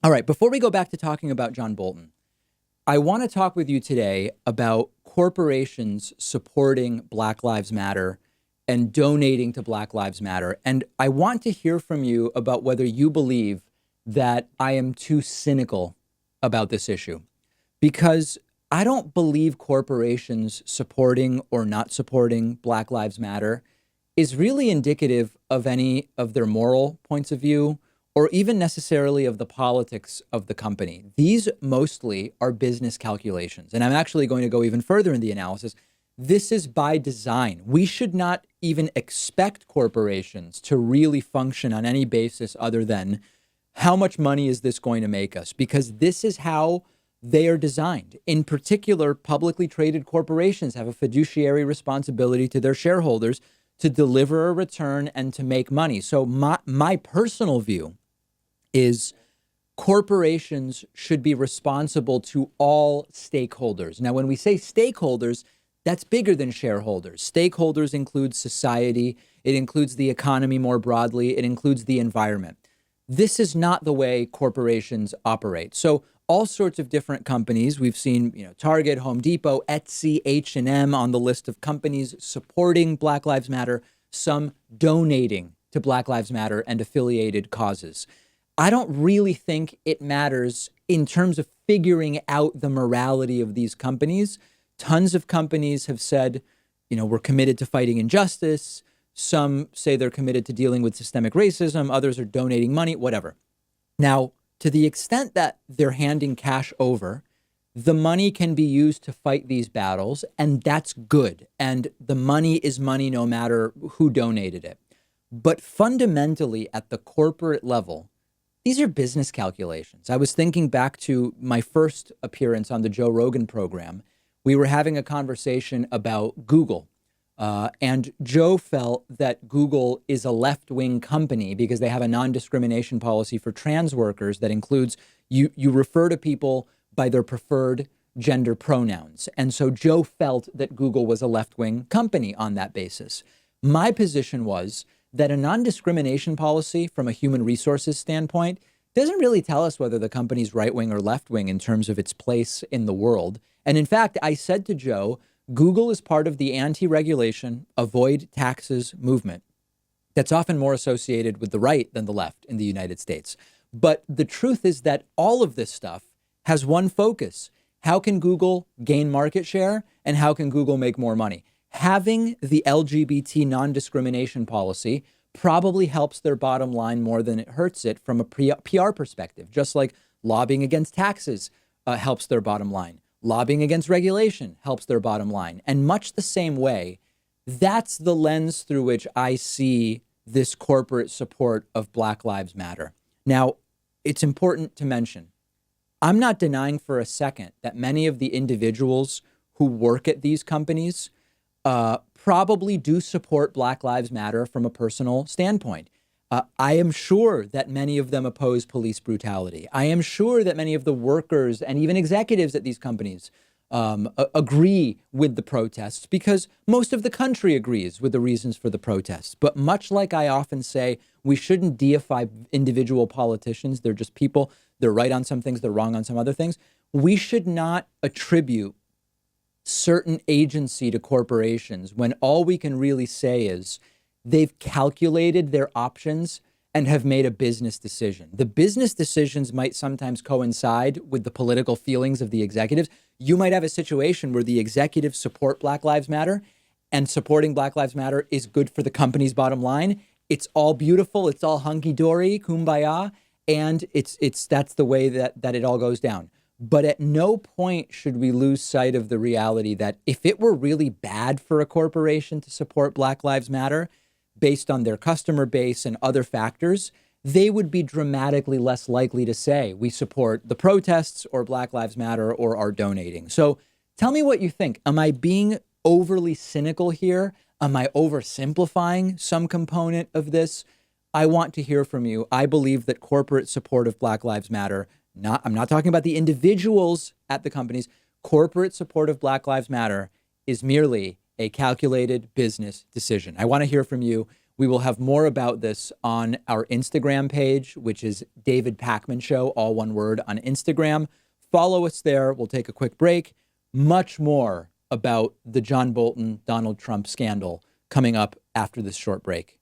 All right, before we go back to talking about John Bolton, I want to talk with you today about corporations supporting Black Lives Matter and donating to Black Lives Matter. And I want to hear from you about whether you believe that I am too cynical about this issue, because I don't believe corporations supporting or not supporting Black Lives Matter is really indicative of any of their moral points of view or even necessarily of the politics of the company. These mostly are business calculations. And I'm actually going to go even further in the analysis. This is by design. We should not even expect corporations to really function on any basis other than how much money is this going to make us? Because this is how they are designed. In particular, publicly traded corporations have a fiduciary responsibility to their shareholders to deliver a return and to make money. So my personal view is corporations should be responsible to all stakeholders. Now, when we say stakeholders, that's bigger than shareholders. Stakeholders include society. It includes the economy more broadly. It includes the environment. This is not the way corporations operate. So all sorts of different companies, we've seen, Target, Home Depot, Etsy, H&M on the list of companies supporting Black Lives Matter, some donating to Black Lives Matter and affiliated causes. I don't really think it matters in terms of figuring out the morality of these companies. Tons of companies have said, we're committed to fighting injustice. Some say they're committed to dealing with systemic racism. Others are donating money, whatever. Now, to the extent that they're handing cash over, the money can be used to fight these battles, and that's good. And the money is money no matter who donated it. But fundamentally, at the corporate level, these are business calculations. I was thinking back to my first appearance on the Joe Rogan program. We were having a conversation about Google. And Joe felt that Google is a left-wing company because they have a non-discrimination policy for trans workers that includes you refer to people by their preferred gender pronouns. And so Joe felt that Google was a left-wing company on that basis. My position was that a non-discrimination policy from a human resources standpoint doesn't really tell us whether the company's right-wing or left-wing in terms of its place in the world. And in fact, I said to Joe, Google is part of the anti-regulation, avoid taxes movement that's often more associated with the right than the left in the United States. But the truth is that all of this stuff has one focus. How can Google gain market share and how can Google make more money? Having the LGBT non-discrimination policy probably helps their bottom line more than it hurts it from a PR perspective, just like lobbying against taxes helps their bottom line. Lobbying against regulation helps their bottom line. And much the same way, that's the lens through which I see this corporate support of Black Lives Matter. Now, it's important to mention, I'm not denying for a second that many of the individuals who work at these companies probably do support Black Lives Matter from a personal standpoint. I am sure that many of them oppose police brutality. I am sure that many of the workers and even executives at these companies agree with the protests because most of the country agrees with the reasons for the protests. But much like I often say, we shouldn't deify individual politicians. They're just people. They're right on some things. They're wrong on some other things. We should not attribute certain agency to corporations when all we can really say is they've calculated their options and have made a business decision. The business decisions might sometimes coincide with the political feelings of the executives. You might have a situation where the executives support Black Lives Matter and supporting Black Lives Matter is good for the company's bottom line. It's all beautiful. It's all hunky-dory, kumbaya. And that's the way that it all goes down. But at no point should we lose sight of the reality that if it were really bad for a corporation to support Black Lives Matter based on their customer base and other factors, they would be dramatically less likely to say we support the protests or Black Lives Matter or are donating. So tell me what you think. Am I being overly cynical here? Am I oversimplifying some component of this? I want to hear from you. I believe that corporate support of Black Lives Matter, I'm not talking about the individuals at the companies, corporate support of Black Lives Matter is merely a calculated business decision. I want to hear from you. We will have more about this on our Instagram page, which is David Pakman Show, all one word on Instagram. Follow us there. We'll take a quick break. Much more about the John Bolton, Donald Trump scandal coming up after this short break.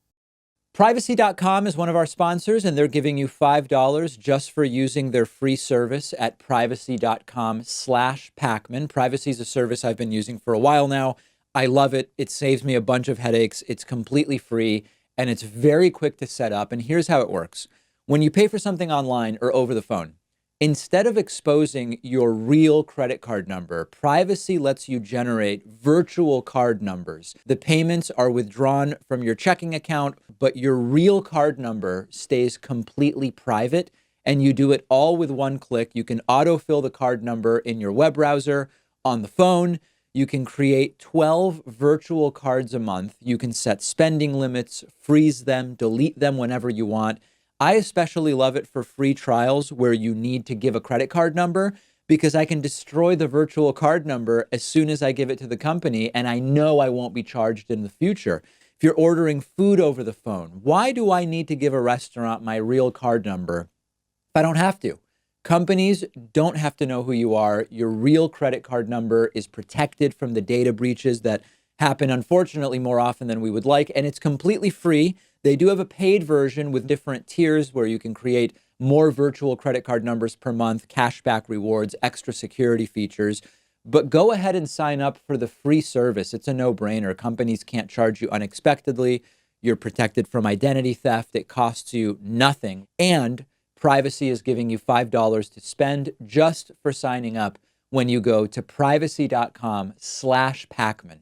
Privacy.com is one of our sponsors, and they're giving you $5 just for using their free service at privacy.com/Pakman. Privacy is a service I've been using for a while now. I love it. It saves me a bunch of headaches. It's completely free, and it's very quick to set up. And here's how it works. When you pay for something online or over the phone, instead of exposing your real credit card number, Privacy lets you generate virtual card numbers. The payments are withdrawn from your checking account, but your real card number stays completely private, and you do it all with one click. You can autofill the card number in your web browser, on the phone. You can create 12 virtual cards a month. You can set spending limits, freeze them, delete them whenever you want. I especially love it for free trials where you need to give a credit card number, because I can destroy the virtual card number as soon as I give it to the company, and I know I won't be charged in the future. If you're ordering food over the phone, why do I need to give a restaurant my real card number if I don't have to? Companies don't have to know who you are. Your real credit card number is protected from the data breaches that happen, unfortunately, more often than we would like, and it's completely free. They do have a paid version with different tiers where you can create more virtual credit card numbers per month, cashback rewards, extra security features. But go ahead and sign up for the free service. It's a no-brainer. Companies can't charge you unexpectedly. You're protected from identity theft. It costs you nothing. And Privacy is giving you $5 to spend just for signing up when you go to privacy.com/Pakman.